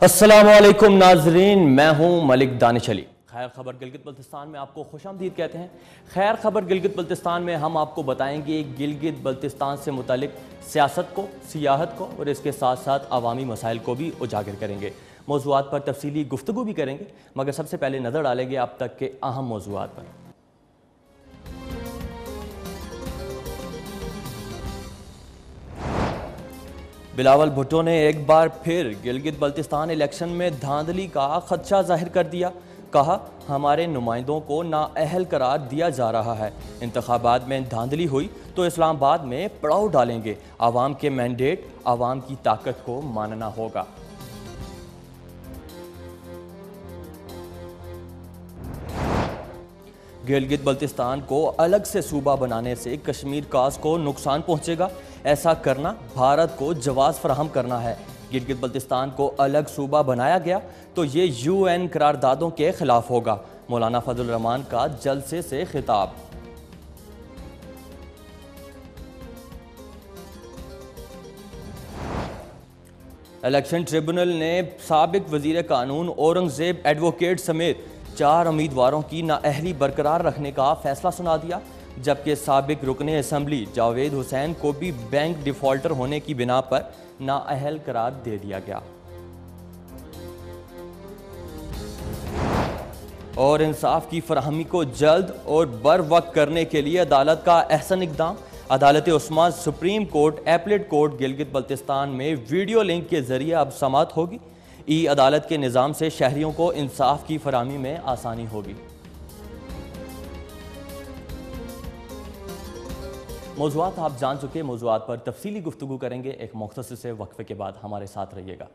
अस्सलामुअलैकुम नाजरीन, मैं हूं मलिक दानिश अली। खैर खबर गिलगित बल्तिस्तान में आपको खुशामदीद कहते हैं। खैर खबर गिलगित बल्तिस्तान में हम आपको बताएंगे गिलगित बल्तिस्तान से मुतालिक सियासत को, सियाहत को और इसके साथ साथ अवामी मसाइल को भी उजागर करेंगे। मौज़ूआत पर तफसीली गुफ्तगू भी करेंगे, मगर सबसे पहले नज़र डालेंगे अब तक के अहम मौज़ूआत पर। बिलावल भुट्टो ने एक बार फिर गिलगित बल्तिस्तान इलेक्शन में धांधली का खदशा जाहिर कर दिया। कहा, हमारे नुमाइंदों को नाअहल करार दिया जा रहा है। इंतखाबात में धांधली हुई तो इस्लामाबाद में पड़ाव डालेंगे। आवाम के मैंडेट, आवाम की ताकत को मानना होगा। गिलगित बल्तिस्तान को अलग से सूबा बनाने से कश्मीर काज को नुकसान पहुंचेगा। ऐसा करना भारत को जवाब फराहम करना है। गिलगित बल्तिस्तान को अलग सूबा बनाया गया तो ये UN करारदादों के खिलाफ होगा। मौलाना फजल रहमान का जलसे से खिताब। इलेक्शन ट्रिब्यूनल ने साबिक वजीर कानून औरंगजेब एडवोकेट समेत 4 उम्मीदवारों की नाअहली बरकरार रखने का फैसला सुना दिया, जबकि साबिक रुकने असम्बली जावेद हुसैन को भी बैंक डिफॉल्टर होने की बिना पर नाअहल करार दे दिया गया। और इंसाफ की फराहमी को जल्द और बर वक्त करने के लिए अदालत का अहसन इक़दाम। अदालत Usman supreme court appellate court Gilgit Baltistan में वीडियो लिंक के जरिए अब समाअत होगी। ई अदालत के निज़ाम से शहरियों को इंसाफ की फराहमी में आसानी होगी। मौज़ूआत आप जान चुके। मौज़ूआत पर तफसीली गुफ्तगू करेंगे एक मुख्तसर से वक्फे के बाद। हमारे साथ रहिएगा।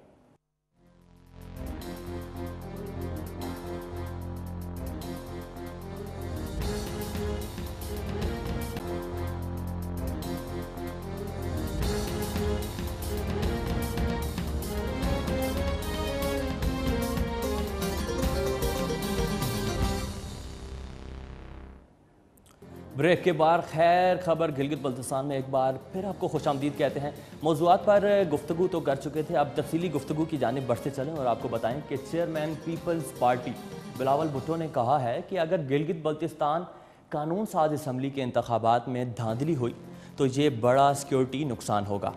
ब्रेक के बाद खैर खबर गिलगित बल्तिस्तान में एक बार फिर आपको खुशामदीद कहते हैं। मौज़ूआत पर गुफ्तगू तो कर चुके थे, अब तफसीली गुफ्तगू की जानिब बढ़ते चलें और आपको बताएं कि चेयरमैन पीपल्स पार्टी बिलावल भुट्टो ने कहा है कि अगर गिलगित बल्तिस्तान कानून साज असम्बली के इंतखाबात में धांधली हुई तो ये बड़ा सिक्योरिटी नुकसान होगा।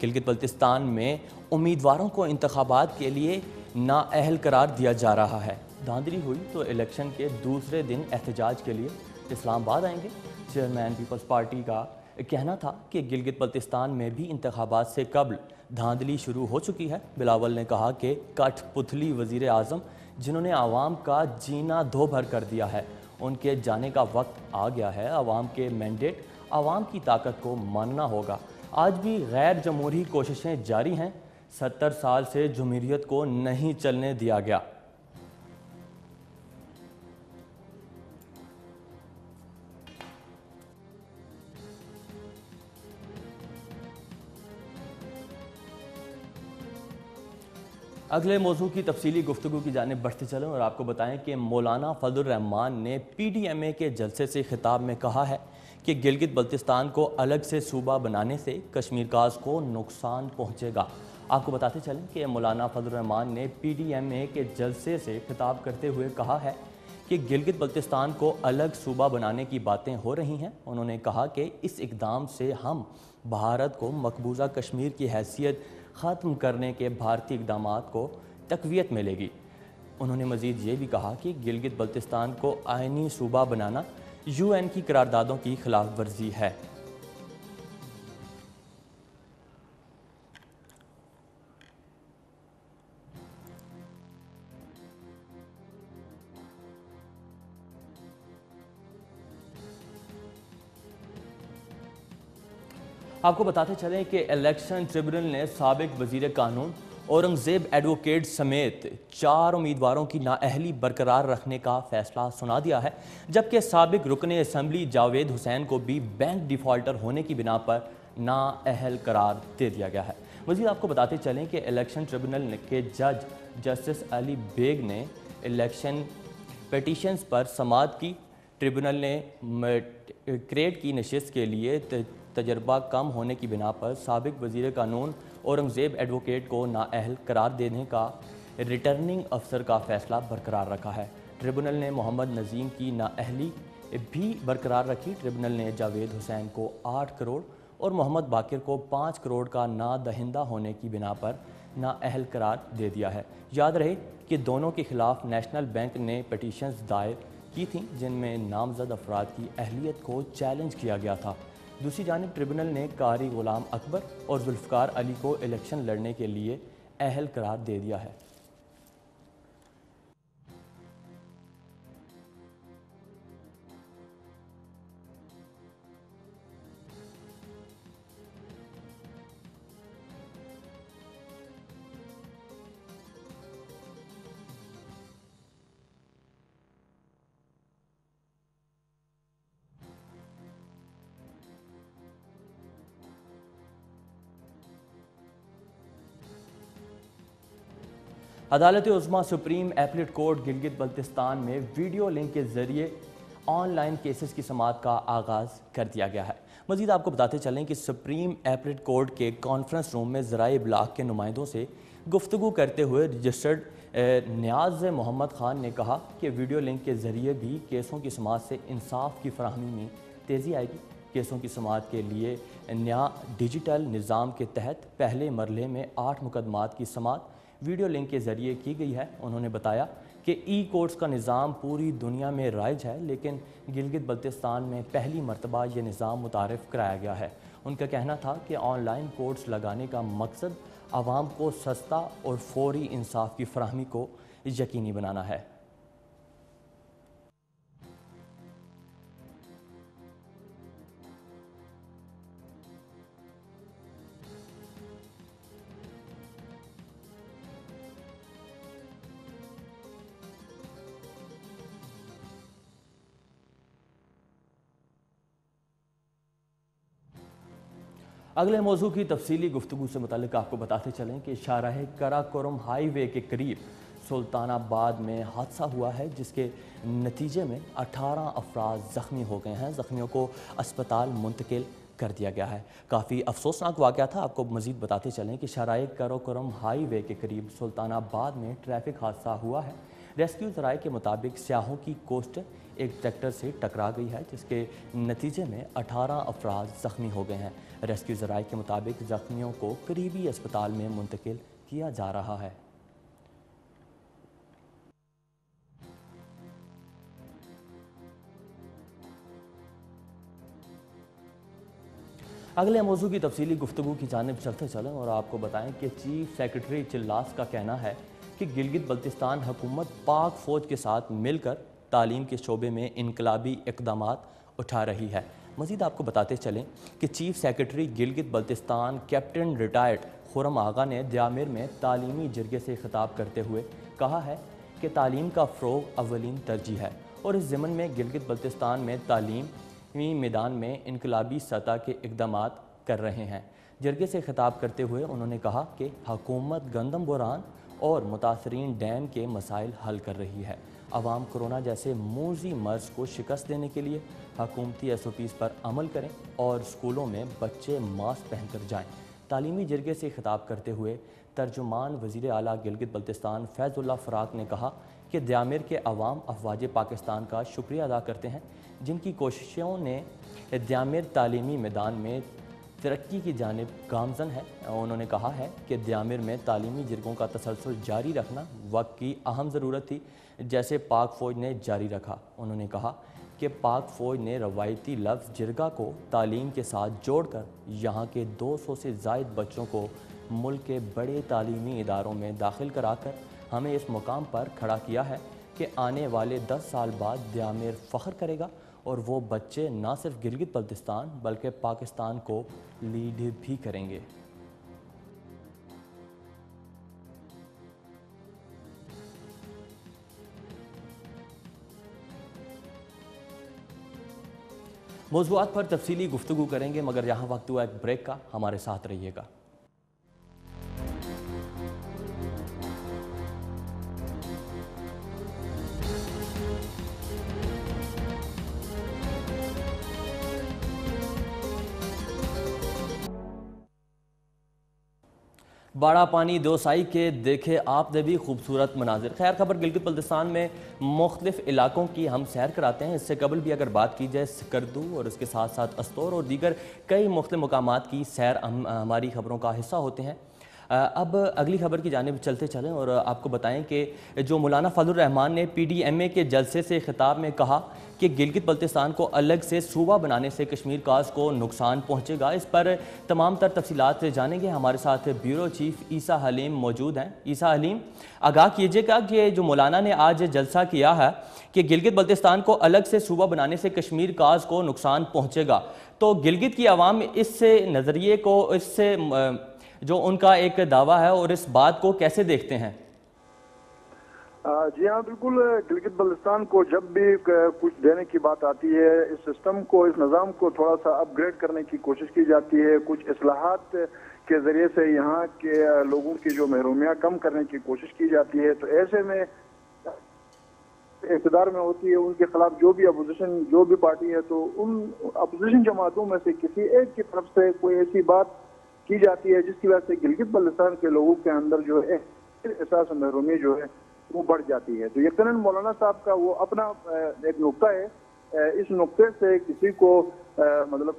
गिलगित बल्तिस्तान में उम्मीदवारों को इंतखाबात के लिए नाअहल करार दिया जा रहा है। धांधली हुई तो इलेक्शन के दूसरे दिन एहतजाज के लिए इस्लामाबाद आएंगे। चेयरमैन पीपल्स पार्टी का कहना था कि गिलगित बल्तिस्तान में भी इंतखाबात से कबल धांधली शुरू हो चुकी है। बिलावल ने कहा कि कठपुतली वज़ीर आज़म जिन्होंने आवाम का जीना धो भर कर दिया है, उनके जाने का वक्त आ गया है। आवाम के मैंडेट, आवाम की ताकत को मानना होगा। आज भी गैर जमहूरी कोशिशें जारी हैं। 70 साल से जमहूरियत को नहीं चलने दिया गया। अगले मौजू की तफसीली गुफ्तगू की जानिब बढ़ते चलें और आपको बताएं कि मौलाना फजल रहमान ने PDMA के जलसे से खिताब में कहा है कि गिलगित बल्तिस्तान को अलग से सूबा बनाने से कश्मीर काज को नुकसान पहुंचेगा। आपको बताते चलें कि मौलाना फजल रहमान ने PDMA के जलसे से खिताब करते हुए कहा है कि गिलगित बल्तिस्तान को अलग सूबा बनाने की बातें हो रही हैं। उन्होंने कहा कि इस इक़दाम से हम भारत को मकबूजा कश्मीर की हैसियत ख़त्म करने के भारतीय इक़दामात को तक़वियत मिलेगी। उन्होंने मज़ीद ये भी कहा कि गिलगित बल्तिस्तान को आइनी सूबा बनाना UN की करारदादों की खिलाफ वर्जी है। आपको बताते चलें कि इलेक्शन ट्रिब्यूनल ने साबिक वजीर कानून औरंगजेब एडवोकेट समेत 4 उम्मीदवारों की नाअहली बरकरार रखने का फैसला सुना दिया है, जबकि साबिक रुकने असम्बली जावेद हुसैन को भी बैंक डिफॉल्टर होने की बिना पर नाअहल करार दे दिया गया है। मज़ीद आपको बताते चलें कि इलेक्शन ट्रिब्यूनल के जज जस्टिस अली बेग ने इलेक्शन पिटीशंस पर समाअत की। ट्रिब्यूनल ने क्रेड की नशिस्त के लिए तजर्बा कम होने की बिना पर साबिक वजीर कानून औरंगजेब एडवोकेट को नाअहल करार देने का ریٹرننگ افسر کا فیصلہ برقرار رکھا ہے۔ ٹریبونل نے محمد نظیم کی نااہلی بھی برقرار رکھی۔ ٹریبونل نے جاوید حسین کو 8 کروڑ اور محمد باقر کو 5 کروڑ کا نادہندہ ہونے کی بنا پر نااہل قرار دے دیا ہے۔ یاد رہے کہ دونوں کے خلاف نیشنل بینک نے پٹیشنز دائر کی تھیں جن میں نامزد افراد کی اہلیت کو چیلنج کیا گیا تھا۔ دوسری جانب ٹریبونل نے قاری غلام اکبر اور ذوالفقار علی کو الیکشن لڑنے کے لیے اہل قرار دے دیا ہے۔ عدالت عظمیٰ supreme appellate court Gilgit Baltistan میں ویڈیو لنک کے ذریعے آن لائن کیسز کی سماعت کا آغاز کر دیا گیا ہے۔ مزید آپ کو بتاتے چلیں کہ سپریم ایپلیٹ کورٹ کے کانفرنس روم میں ذرائع ابلاغ کے نمائندوں سے گفتگو کرتے ہوئے رجسٹرڈ نیاز محمد خان نے کہا کہ ویڈیو لنک کے ذریعے بھی کیسوں کی سماعت سے انصاف کی فراہمی میں تیزی آئے گی۔ کیسوں کی سماعت کے لیے نیا ڈیجیٹل نظام کے تحت پہلے مرحلے میں 8 مقدمات کی سماعت ویڈیو لنک کے ذریعے کی گئی ہے۔ انہوں نے بتایا کہ ای کورٹس کا نظام پوری دنیا میں رائج ہے، لیکن گلگت بلتستان میں پہلی مرتبہ یہ نظام متعارف کرایا گیا ہے۔ ان کا کہنا تھا کہ آن لائن کورٹس لگانے کا مقصد عوام کو سستا اور فوری انصاف کی فراہمی کو یقینی بنانا ہے۔ اگلے موضوع کی تفصیلی گفتگو سے متعلق آپ کو بتاتے چلیں کہ شاہراہ قراقرم ہائی وے کے قریب سلطان آباد میں حادثہ ہوا ہے، جس کے نتیجے میں 18 افراد زخمی ہو گئے ہیں۔ زخمیوں کو اسپتال منتقل کر دیا گیا ہے۔ کافی افسوسناک واقعہ تھا۔ آپ کو مزید بتاتے چلیں کہ شاہراہ قراقرم ہائی وے کے قریب سلطان آباد میں ٹریفک حادثہ ہوا ہے۔ ریسکیو ذرائع کے مطابق سیاحوں کی کوسٹر ایک ٹریکٹر سے ٹکرا گئی ہے، جس کے نتیجے میں 18 افراد زخمی ہو گئے ہیں۔ ریسکیو ذرائع کے مطابق زخمیوں کو قریبی اسپتال میں منتقل کیا جا رہا ہے۔ اگلے موضوع کی تفصیلی گفتگو کی جانب چلتے چلیں اور آپ کو بتائیں کہ چیف سیکرٹری چلاس کا کہنا ہے کہ گلگت بلتستان حکومت پاک فوج کے ساتھ مل کر تعلیم کے شعبے میں انقلابی اقدامات اٹھا رہی ہے۔ مزید آپ کو بتاتے چلیں کہ chief secretary Gilgit Baltistan captain retired Khurram Agha نے دیامر میں تعلیمی جرگے سے خطاب کرتے ہوئے کہا ہے کہ تعلیم کا فروغ اولین ترجیح ہے اور اس ضمن میں گلگت بلتستان میں تعلیمی میدان میں انقلابی سطح کے اقدامات کر رہے ہیں۔ جرگے سے خطاب کرتے ہوئے انہوں نے کہا کہ حکومت گندم بحران اور متاثرین ڈیم کے مسائل حل کر رہی ہے۔ عوام کرونا جیسے موذی مرض کو شکست دینے کے لیے حکومتی ایس او پیز پر عمل کریں اور اسکولوں میں بچے ماسک پہن کر جائیں۔ تعلیمی جرگے سے خطاب کرتے ہوئے ترجمان وزیر اعلیٰ گلگت بلتستان فیض اللہ فراق نے کہا کہ دیامر کے عوام افواج پاکستان کا شکریہ ادا کرتے ہیں، جن کی کوششوں نے دیامر تعلیمی میدان میں ترقی کی جانب گامزن ہے۔ انہوں نے کہا ہے کہ دیامر میں تعلیمی جرگوں کا تسلسل جاری رکھنا وقت کی اہم ضرورت تھی، جیسے پاک فوج نے جاری رکھا۔ انہوں نے کہا کہ پاک فوج نے روایتی لفظ جرگہ کو تعلیم کے ساتھ جوڑ کر یہاں کے 200 سے زائد بچوں کو ملک کے بڑے تعلیمی اداروں میں داخل کرا کر ہمیں اس مقام پر کھڑا کیا ہے کہ آنے والے 10 سال بعد دیامر فخر کرے گا اور وہ بچے نہ صرف گلگت بلتستان بلکہ پاکستان کو لیڈ بھی کریں گے۔ موضوعات پر تفصیلی گفتگو کریں گے، مگر یہاں وقت ہوا ایک بریک کا، ہمارے ساتھ رہیے گا۔ बाड़ा पानी दोसाई के देखे आपने भी खूबसूरत मनाजिर। खैर खबर गिलगित बल्तिस्तान में मुख्तलिफ इलाकों की हम सैर कराते हैं। इससे कबल भी अगर बात की जाए स्कर्दू और उसके साथ साथ अस्तौर और दीगर कई मुख्तलिफ मकामात की सैर हमारी खबरों का हिस्सा होते हैं। अब अगली खबर की जानिब चलते चलें और आपको बताएं कि जो मौलाना फजलुर रहमान ने PDMA के जलसे से खिताब में कहा कि गिलगित बल्तिस्तान को अलग से सूबा बनाने से कश्मीर काज को नुकसान पहुंचेगा। इस पर तमाम तर तफसीलात जानेंगे। हमारे साथ ब्यूरो चीफ ईसा हलीम मौजूद हैं। ईसा हलीम, आगाह कीजिएगा कि जो मौलाना ने आज जलसा किया है कि गिलगित बल्तिस्तान को अलग से सूबा बनाने से कश्मीर काज को नुकसान पहुँचेगा, तो गिलगित की आवाम इससे नज़रिए को, इससे जो उनका एक दावा है और इस बात को कैसे देखते हैं? जी हाँ, बिल्कुल। गिलगित बल्तिस्तान को जब भी कुछ देने की बात आती है, इस सिस्टम को, इस निज़ाम को थोड़ा सा अपग्रेड करने की कोशिश की जाती है, कुछ इस्लाहात के जरिए से यहाँ के लोगों की जो महरूमियाँ कम करने की कोशिश की जाती है। तो ऐसे में इक़्तिदार में होती है, उनके खिलाफ जो भी अपोजिशन, जो भी पार्टी है, तो उन अपोजिशन जमातों में से किसी एक की तरफ से कोई ऐसी बात की जाती है जिसकी वजह से गिलगित बल्तिस्तान के लोगों के अंदर जो है एहसास महरूमी जो है वो बढ़ जाती है। तो यकीनन मौलाना साहब का वो अपना एक नुक्ता है। इस नुक्ते से किसी को मतलब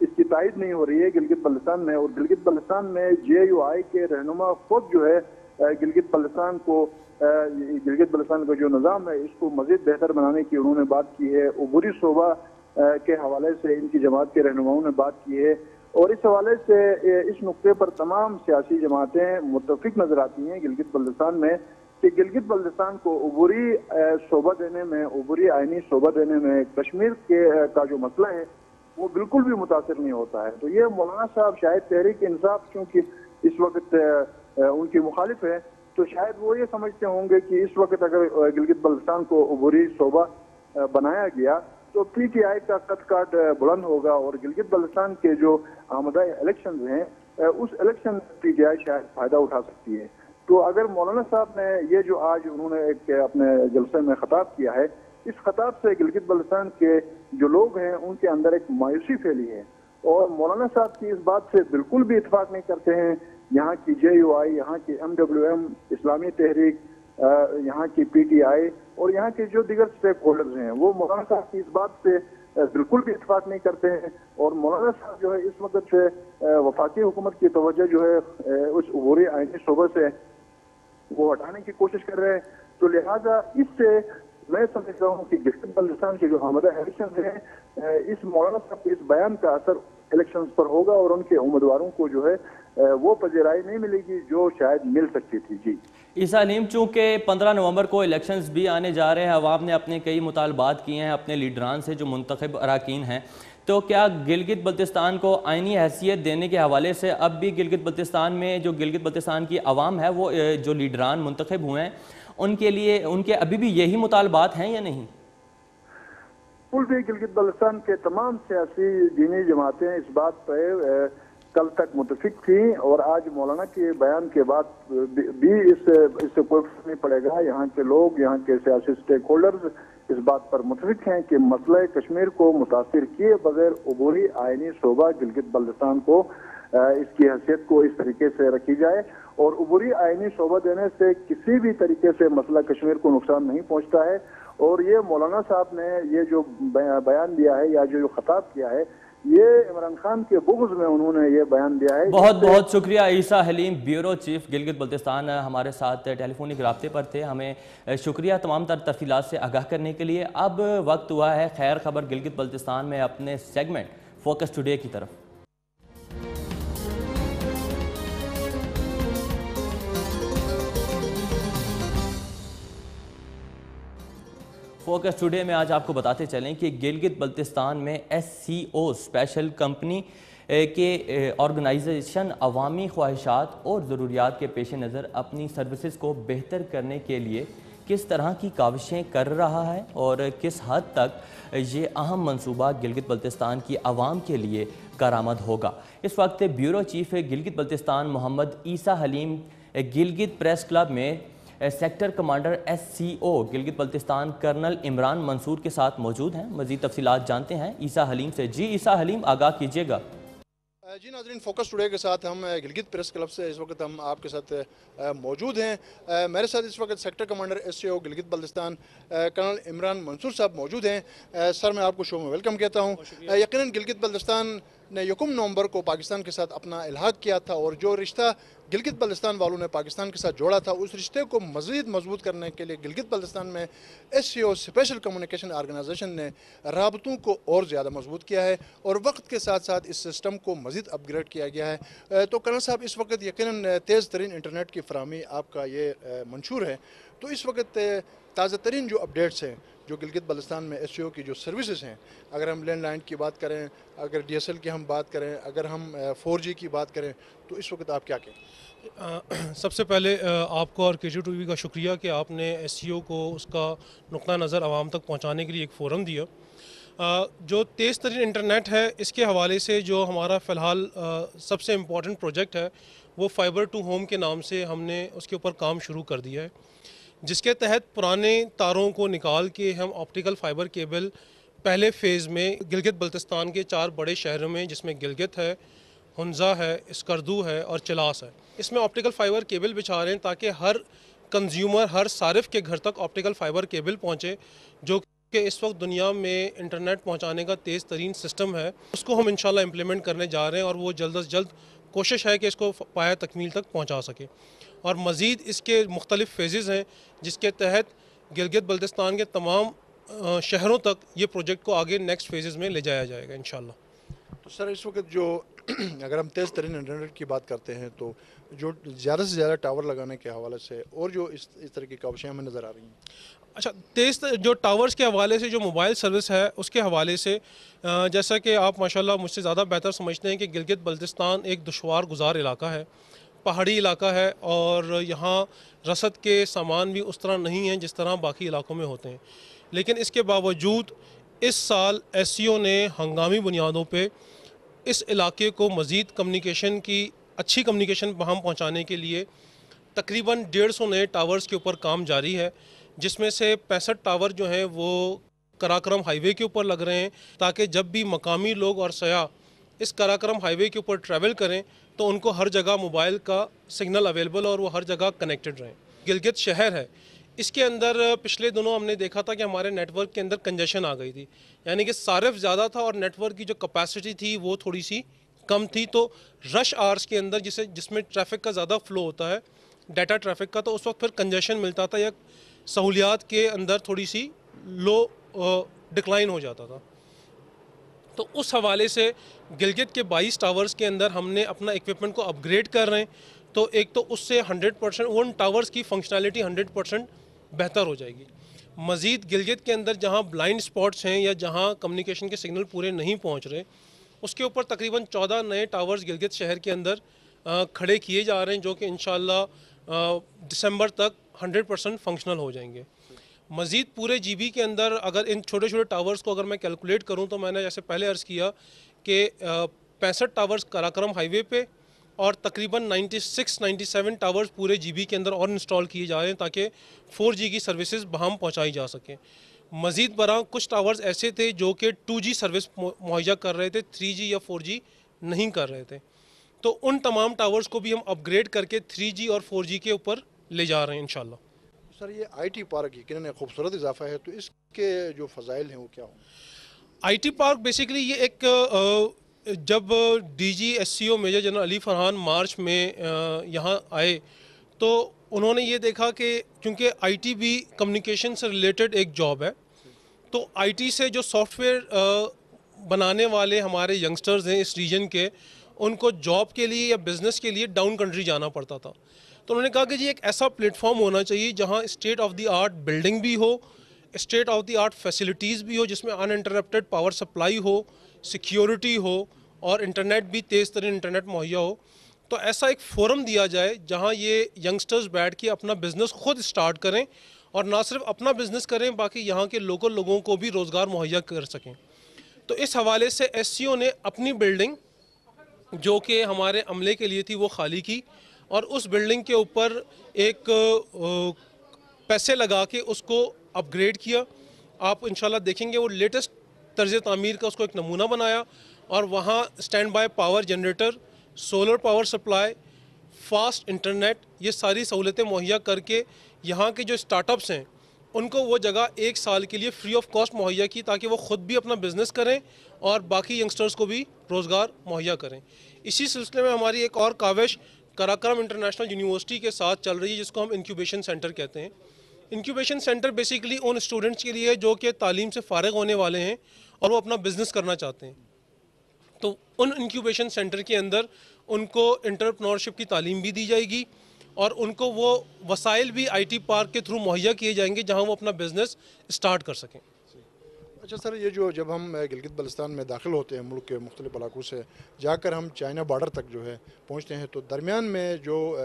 इसकी तायद नहीं हो रही है गिलगित बल्तिस्तान में। और गिलगित बल्तिस्तान में JUI के रहनुमा खुद जो है गिलगित बल्तिस्तान का जो निज़ाम है इसको मज़ीद बेहतर बनाने की उन्होंने बात की है। उबूरी शोबा के हवाले से इनकी जमात के रहनुमाओं ने बात की है और इस हवाले से इस नुक्ते पर तमाम सियासी जमातें मुत्तफिक नजर आती हैं गिलगित बल्तिस्तान में कि गिलगित बल्तिस्तान को उबूरी शोबा देने में, उबूरी आइनी शोबा देने में कश्मीर का जो मसला है वो बिल्कुल भी मुतासिर नहीं होता है। तो ये मौलाना साहब शायद तहरीक इंसाफ क्योंकि इस वक्त उनकी मुखालिफ है, तो शायद वो ये समझते होंगे कि इस वक्त अगर गिलगित बल्तिस्तान को उबूरी शोबा बनाया गया तो PTI का कद काट बुलंद होगा और गिलगित बल्तिस्तान के जो आमदा इलेक्शन हैं उस इलेक्शन में PTI शायद फायदा उठा सकती है। तो अगर मौलाना साहब ने ये जो आज उन्होंने एक अपने जलसे में खिताब किया है, इस खिताब से गिलगित बल्तिस्तान के जो लोग हैं उनके अंदर एक मायूसी फैली है और मौलाना साहब की इस बात से बिल्कुल भी इत्तेफाक नहीं करते हैं यहाँ की JUI, यहाँ की MWM, इस्लामी तहरीक, यहाँ की PTI और यहाँ के जो दीगर स्टेक होल्डर्स हैं वो मौलाना साहब की इस बात से बिल्कुल भी इत्तेफाक नहीं करते हैं। और मौलाना साहब जो है इस वक्त से वफाकी हुकूमत की तवज्जो जो है उस उबूरी आइनी शोबे से वो हटाने की कोशिश कर रहे हैं। तो लिहाजा इससे मैं समझता हूँ कि गिलगित बल्तिस्तान के जो आमदा इलेक्शन है इस मौलाना साहब के इस बयान का असर इलेक्शंस पर होगा और उनके उम्मीदवारों को जो है वो पजेराई नहीं मिलेगी जो शायद मिल सकती थी। जी ईसा हलीम, चूँकि 15 नवंबर को इलेक्शंस भी आने जा रहे हैं, अवाम ने अपने कई मुतालबात किए हैं अपने लीडरान से जो मुंतखब अराकीन हैं, तो क्या गिलगित बल्तिस्तान को आइनी हैसियत देने के हवाले से अब भी गिलगित बल्तिस्तान में जो गिलगित बल्तिस्तान की आवाम है वो जो लीडरान मुंतखब हुए हैं उनके लिए उनके अभी भी यही मुतालबात हैं या नहीं? कुल भी गिलगित बल्तिस्तान के तमाम सियासी दीनी जमातें इस बात पर कल तक मुतफिक थी और आज मौलाना के बयान के बाद भी इससे कोई फर्क नहीं पड़ेगा। यहाँ के लोग, यहाँ के सियासी स्टेक होल्डर्स इस बात पर मुतफिक हैं कि मसला कश्मीर को मुतासिर किए बगैर उबूरी आइनी शोबा गिलगित बल्तिस्तान को इसकी हैसियत को इस तरीके से रखी जाए और उबूरी आइनी शोबा देने से किसी भी तरीके से मसला कश्मीर को नुकसान नहीं पहुँचता है। और ये मौलाना साहब ने ये जो बयान दिया है या जो खिताब किया है ये इमरान खान के बुग़्ज़ में उन्होंने ये बयान दिया है। बहुत बहुत शुक्रिया ईसा हलीम, ब्यूरो चीफ गिलगित बल्तिस्तान, हमारे साथ टेलीफोनिक राब्ते पर थे। हमें शुक्रिया तमाम तर तफसीलात से आगाह करने के लिए। अब वक्त हुआ है खैर खबर गिलगित बल्तिस्तान में अपने सेगमेंट फोकस टुडे की तरफ। फोकस टुडे में आज आपको बताते चलें कि गिलगित बल्तिस्तान में SCO स्पेशल कंपनी के ऑर्गेनाइजेशन अवामी ख्वाहिशात और ज़रूरियात के पेश नज़र अपनी सर्विसेज को बेहतर करने के लिए किस तरह की काविशें कर रहा है और किस हद तक ये अहम मंसूबा गिलगित बल्तिस्तान की आवाम के लिए कारामद होगा। इस वक्त bureau chief Gilgit Baltistan Mohammad Isa Haleem Gilgit press club में sector commander SCO Gilgit Baltistan colonel Imran Mansoor के साथ मौजूद हैं। मज़ीद तफसीलात जानते हैं ईसा हलीम से। जी ईसा हलीम, आगाह कीजिएगा। जी नाज़रीन, फोकस टुडे के साथ हम गिलगित प्रेस क्लब से इस वक्त हम आपके साथ मौजूद हैं। मेरे साथ इस वक्त sector commander SCO Gilgit Baltistan colonel Imran Mansoor साहब मौजूद हैं। सर, मैं आपको शो में वेलकम कहता हूं। यकीनन गिलगित बल्तिस्तान ने 1 नवंबर को पाकिस्तान के साथ अपना इल्हाक किया था और जो रिश्ता गिलगित बल्तिस्तान वालों ने पाकिस्तान के साथ जोड़ा था, उस रिश्ते को मज़ीद मजबूत करने के लिए गिलगित बल्तिस्तान में SCO स्पेशल कम्युनिकेशन ऑर्गेनाइजेशन ने राबतों को और ज़्यादा मजबूत किया है और वक्त के साथ साथ इस सिस्टम को मज़ीद अपग्रेड किया गया है। तो कर्नल साहब, इस वक्त यकीनन तेज़ तरीन इंटरनेट की फराहमी आपका ये मंशूर है, तो इस वक्त ताज़ा तरीन जो अपडेट्स हैं जो गिलगित बल्तिस्तान में SCO की जो सर्विसेज हैं, अगर हम लैंडलाइन की बात करें, अगर DSL की हम बात करें, अगर हम 4G की बात करें, तो इस वक्त आप क्या कहें? सबसे पहले आपको और KG2V का शुक्रिया कि आपने SCO को उसका नुक्ता नज़र आवाम तक पहुँचाने के लिए एक फ़ोरम दिया। जो तेज़ तरीन इंटरनेट है, इसके हवाले से जो हमारा फ़िलहाल सबसे इम्पॉर्टेंट प्रोजेक्ट है वो फाइबर टू होम के नाम से हमने उसके ऊपर काम शुरू कर दिया है, जिसके तहत पुराने तारों को निकाल के हम ऑप्टिकल फ़ाइबर केबल पहले फ़ेज़ में गिलगित बल्तिस्तान के 4 बड़े शहरों में, जिसमें गिलगित है, हुंजा है, स्कर्दू है और चिलास है, इसमें ऑप्टिकल फ़ाइबर केबल बिछा रहे हैं ताकि हर कंज्यूमर, हर सारिफ के घर तक ऑप्टिकल फ़ाइबर केबल पहुँचे, जो कि इस वक्त दुनिया में इंटरनेट पहुँचाने का तेज़ तरीन सिस्टम है। उसको हम इंशाल्लाह इम्प्लीमेंट करने जा रहे हैं और वो जल्द अज जल्द कोशिश है कि इसको पाया तकमील तक पहुँचा सके। और मज़ीद इसके मुख्तलिफ़ फ़ेज़ेज़ हैं जिसके तहत गिलगित बल्तिस्तान के तमाम शहरों तक ये प्रोजेक्ट को आगे नेक्स्ट फेजेज़ में ले जाया जाएगा इंशाल्लाह। तो सर, इस वक्त जो अगर हम तेज़ तरीन इंटरनेट की बात करते हैं, तो जो ज़्यादा से ज़्यादा टावर लगाने के हवाले से और जो इस तरह की काविशें हमें नज़र आ रही हैं। अच्छा, तेज़ जो टावर्स के हवाले से जो मोबाइल सर्विस है उसके हवाले से जैसा कि आप माशाल्लाह मुझसे ज़्यादा बेहतर समझते हैं कि गिलगित बल्तिस्तान एक दुश्वार गुजार इलाका है, पहाड़ी इलाका है और यहाँ रसद के सामान भी उस तरह नहीं हैं जिस तरह बाकी इलाकों में होते हैं। लेकिन इसके बावजूद इस साल SCO ने हंगामी बुनियादों पे इस इलाके को मज़ीद कम्युनिकेशन की अच्छी कम्युनिकेशन वहाँ पहुँचाने के लिए तकरीबन 150 नए टावर्स के ऊपर काम जारी है, जिसमें से 65 टावर जो हैं वो कराक्रम हाईवे के ऊपर लग रहे हैं, ताकि जब भी मकामी लोग और सयाह इस कराक्रम हाईवे के ऊपर ट्रैवल करें तो उनको हर जगह मोबाइल का सिग्नल अवेलेबल और वो हर जगह कनेक्टेड रहें। गिलगित शहर है, इसके अंदर पिछले दिनों हमने देखा था कि हमारे नेटवर्क के अंदर कंजेशन आ गई थी, यानी कि सारिफ ज़्यादा था और नेटवर्क की जो कैपेसिटी थी वो थोड़ी सी कम थी। तो रश आवर्स के अंदर जिसमें ट्रैफिक का ज़्यादा फ्लो होता है, डाटा ट्रैफिक का, तो उस वक्त फिर कंजेशन मिलता था या सहूलियात के अंदर थोड़ी सी लो डिक्लाइन हो जाता था। तो उस हवाले से गिलगित के 22 टावर्स के अंदर हमने अपना इक्विपमेंट को अपग्रेड कर रहे हैं, तो एक तो उससे 100% उन टावर्स की फंक्शनैलिटी 100% बेहतर हो जाएगी। मज़ीद गिलगित के अंदर जहां ब्लाइंड स्पॉट्स हैं या जहां कम्युनिकेशन के सिग्नल पूरे नहीं पहुंच रहे, उसके ऊपर तकरीबन 14 नए टावर्स गिलगित शहर के अंदर खड़े किए जा रहे हैं, जो कि इंशाल्लाह दिसंबर तक 100% फंक्शनल हो जाएंगे। मज़ीद पूरे GB के अंदर अगर इन छोटे छोटे टावर्स को अगर मैं कैलकुलेट करूं, तो मैंने जैसे पहले अर्ज़ किया कि 65 टावर्स कराक्रम हाईवे पे और तकरीबन 96-97 टावर्स पूरे GB के अंदर और इंस्टॉल किए जा रहे हैं ताकि 4G की सर्विसेज बहम पहुंचाई जा सकें। मज़ीद बरा कुछ टावर्स ऐसे थे जो कि 2G सर्विस मुहैया कर रहे थे, 3G या 4G नहीं कर रहे थे, तो उन तमाम टावर्स को भी हम अपग्रेड करके 3G और 4G के ऊपर ले जा रहे हैं इंशाल्लाह। सर, ये IT पार्क यकीनन एक खूबसूरत इजाफा है, तो इसके जो फ़ज़ाइल हैं वो क्या हों? IT पार्क बेसिकली ये एक जब DG SCO major general Ali Farhan March में यहाँ आए तो उन्होंने ये देखा कि क्योंकि IT भी कम्युनिकेशन से रिलेटेड एक जॉब है, तो IT से जो सॉफ्टवेयर बनाने वाले हमारे यंगस्टर्स हैं इस रीजन के, उनको जॉब के लिए या बिज़नेस के लिए डाउन कंट्री जाना पड़ता था। तो उन्होंने कहा कि जी एक ऐसा प्लेटफॉर्म होना चाहिए जहाँ state of the art building भी हो, state of the art facilities भी हो, जिसमें अनइंटरप्टेड पावर सप्लाई हो, सिक्योरिटी हो और इंटरनेट भी तेज़ तरीन इंटरनेट मुहैया हो। तो ऐसा एक फोरम दिया जाए जहाँ ये यंगस्टर्स बैठ के अपना बिज़नेस खुद स्टार्ट करें और ना सिर्फ अपना बिज़नेस करें, बाकी यहाँ के लोकल लोगों को भी रोज़गार मुहैया कर सकें। तो इस हवाले से SCO ने अपनी बिल्डिंग जो कि हमारे अमले के लिए थी वो खाली की और उस बिल्डिंग के ऊपर एक पैसे लगा के उसको अपग्रेड किया। आप इंशाल्लाह देखेंगे वो लेटेस्ट तर्ज तामीर का उसको एक नमूना बनाया اور وہاں stand by power generator, solar power supply, fast internet, یہ ساری سہولتیں مہیا کر کے یہاں کے جو اسٹارٹ اپس ہیں ان کو وہ جگہ 1 سال کے لیے فری آف کاسٹ مہیا کی، تاکہ وہ خود بھی اپنا بزنس کریں اور باقی ینگسٹرز کو بھی روزگار مہیا کریں۔ اسی سلسلے میں ہماری ایک اور کاوش کراکرم انٹرنیشنل یونیورسٹی کے ساتھ چل رہی ہے، جس کو ہم انکیوبیشن سینٹر کہتے ہیں۔ انکیوبیشن سینٹر بیسیکلی ان اسٹوڈنٹس کے لیے جو کہ تعلیم سے فارغ ہونے والے ہیں اور وہ اپنا بزنس کرنا چاہتے ہیں، تو ان انکیوبیشن سینٹر کے اندر ان کو انٹرپرنورشپ کی تعلیم بھی دی جائے گی اور ان کو وہ وسائل بھی آئی ٹی پارک کے تھرو مہیا کیے جائیں گے جہاں وہ اپنا بزنس اسٹارٹ کر سکیں۔ اچھا سر، یہ جب ہم گلگت بلتستان میں داخل ہوتے ہیں ملک کے مختلف علاقوں سے جا کر ہم چائنا بارڈر تک جو ہے پہنچتے ہیں، تو درمیان میں جو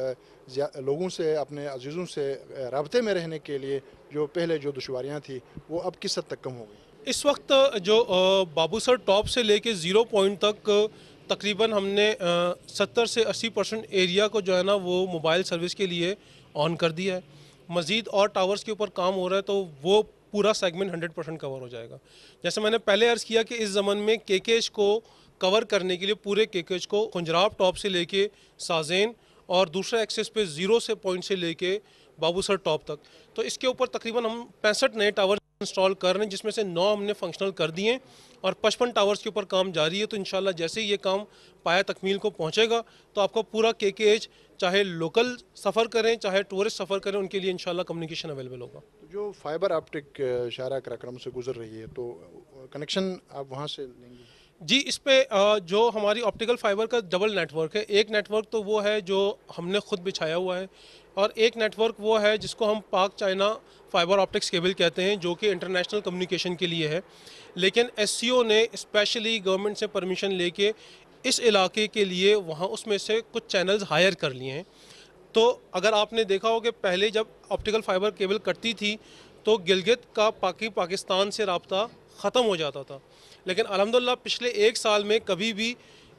لوگوں سے، اپنے عزیزوں سے رابطے میں رہنے کے لیے جو پہلے جو دشواریاں تھیں وہ اب کس حد تک کم ہو گئی؟ اس وقت جو بابو سر ٹاپ سے لے کے 0 پوائنٹ تک تقریباً ہم نے 70 سے 80% ایریا کو جو ہے نا وہ موبائل سروس کے لیے آن کر دیا ہے۔ مزید اور ٹاورز کے اوپر کام ہو رہا ہے تو وہ پورا سیگمنٹ 100% کور ہو جائے گا۔ جیسے میں نے پہلے عرض کیا کہ اس زمن میں KKH کو کور کرنے کے لیے پورے KKH کو خنجراب ٹاپ سے لے کے سازین اور دوسرا ایکسس پہ 0 سے پوائنٹ سے لے کے بابو سر ٹاپ تک، تو اس کے اوپر تقریباً ہم 65 نئے ٹاور انسٹال کر رہے ہیں، جس میں سے 9 ہم نے فنکشنل کر دیے ہیں اور 55 ٹاورز کے اوپر کام جاری ہے۔ تو انشاءاللہ جیسے ہی یہ کام پایا تکمیل کو پہنچے گا تو آپ کو پورا KKH چاہے لوکل سفر کریں چاہے ٹورسٹ سفر کریں، ان کے لیے انشاءاللہ کمیونیکیشن اویلیبل ہوگا۔ جو فائبر آپٹک شاہراہ کراکرم سے گزر رہی ہے تو کنیکشن آپ وہاں سے لیں گے؟ جی، اس پہ جو ہماری آپٹیکل فائبر کا ڈبل نیٹ ورک ہے، ایک نیٹ ورک تو وہ ہے جو ہم نے خود بچھایا ہوا ہے اور ایک نیٹ ورک وہ ہے جس کو ہم پاک چائنا فائبر آپٹکس کیبل کہتے ہیں، جو کہ انٹرنیشنل کمیونیکیشن کے لیے ہے۔ لیکن SCO نے اسپیشلی گورنمنٹ سے پرمیشن لے کے اس علاقے کے لیے وہاں اس میں سے کچھ چینلز ہائر کر لیے ہیں۔ تو اگر آپ نے دیکھا ہو کہ پہلے جب آپٹیکل فائبر کیبل کٹتی تھی تو گلگت کا پاکستان سے رابطہ ختم ہو جاتا تھا، لیکن الحمدللہ پچھلے 1 سال میں کبھی بھی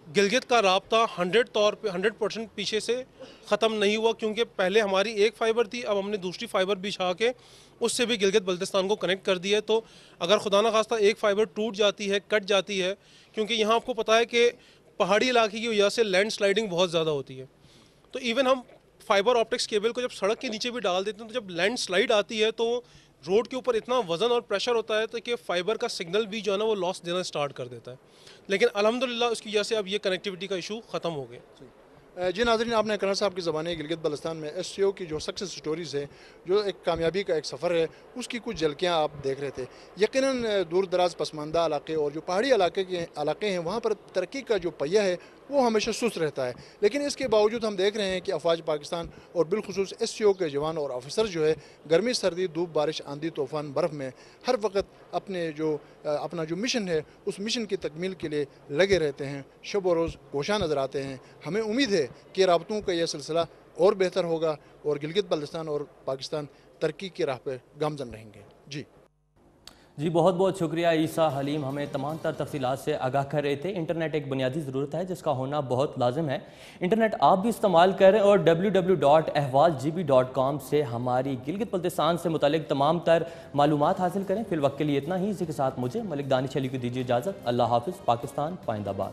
گلگت کا رابطہ 100% پیچھے سے ختم نہیں ہوا، کیونکہ پہلے ہماری ایک فائبر تھی، اب ہم نے دوسری فائبر بچھا کے اس سے بھی گلگت بلتستان کو کنیکٹ کر دیا ہے۔ تو اگر خدا نخواستہ ایک فائبر ٹوٹ جاتی ہے، کٹ جاتی ہے، کیونکہ یہاں آپ کو پتہ ہے کہ پہاڑی علاقے کی وجہ سے لینڈ سلائڈنگ بہت زیادہ ہوتی ہے، تو ایون ہم فائبر آپٹکس کیبل کو جب سڑک کے نیچے بھی ڈال دیتے ہیں تو جب لینڈ سلائڈ آتی ہے تو روڈ کے اوپر اتنا وزن اور پریشر ہوتا ہے تو کہ فائبر کا سگنل بھی جو ہے نا وہ لاس دینا سٹارٹ کر دیتا ہے، لیکن الحمدللہ اس کی وجہ سے اب یہ کنیکٹیوٹی کا ایشو ختم ہو گیا۔ جی ناظرین، آپ نے کرنل صاحب کی زبانیں گلگت بلتستان میں SCO کی جو سکسیس سٹوریز ہے، جو ایک کامیابی کا ایک سفر ہے، اس کی کچھ جھلکیاں آپ دیکھ رہے تھے۔ یقیناً دور دراز پسماندہ علاقے اور جو پہاڑی علاقے ہیں وہاں پر ترقی کا جو پہیہ ہے وہ ہمیشہ سست رہتا ہے، لیکن اس کے باوجود ہم دیکھ رہے ہیں کہ افواج پاکستان اور بالخصوص SCO کے جوان اور آفیسر جو ہے گرمی سردی دھوپ بارش آندھی طوفان برف میں ہر وقت اپنا جو مشن ہے اس مشن کی تکمیل کے لیے لگے رہتے ہیں، شب و روز کوشاں نظر آتے ہیں۔ ہمیں امید ہے کہ رابطوں کا یہ سلسلہ اور بہتر ہوگا اور گلگت بلتستان اور پاکستان ترقی کی راہ پہ گامزن رہیں گے۔ جی بہت بہت شکریہ عیسیٰ حلیم، ہمیں تمام تر تفصیلات سے آگاہ کر رہے تھے۔ انٹرنیٹ ایک بنیادی ضرورت ہے جس کا ہونا بہت لازم ہے، انٹرنیٹ آپ بھی استعمال کریں اور www.ahwalgb.com سے ہماری گلگت بلتستان سے متعلق تمام تر معلومات حاصل کریں۔ فی الوقت کے لیے اتنا ہی، اسی کے ساتھ مجھے ملک دانش علی کو دیجیے اجازت۔ اللہ حافظ۔ پاکستان پائندہ باد۔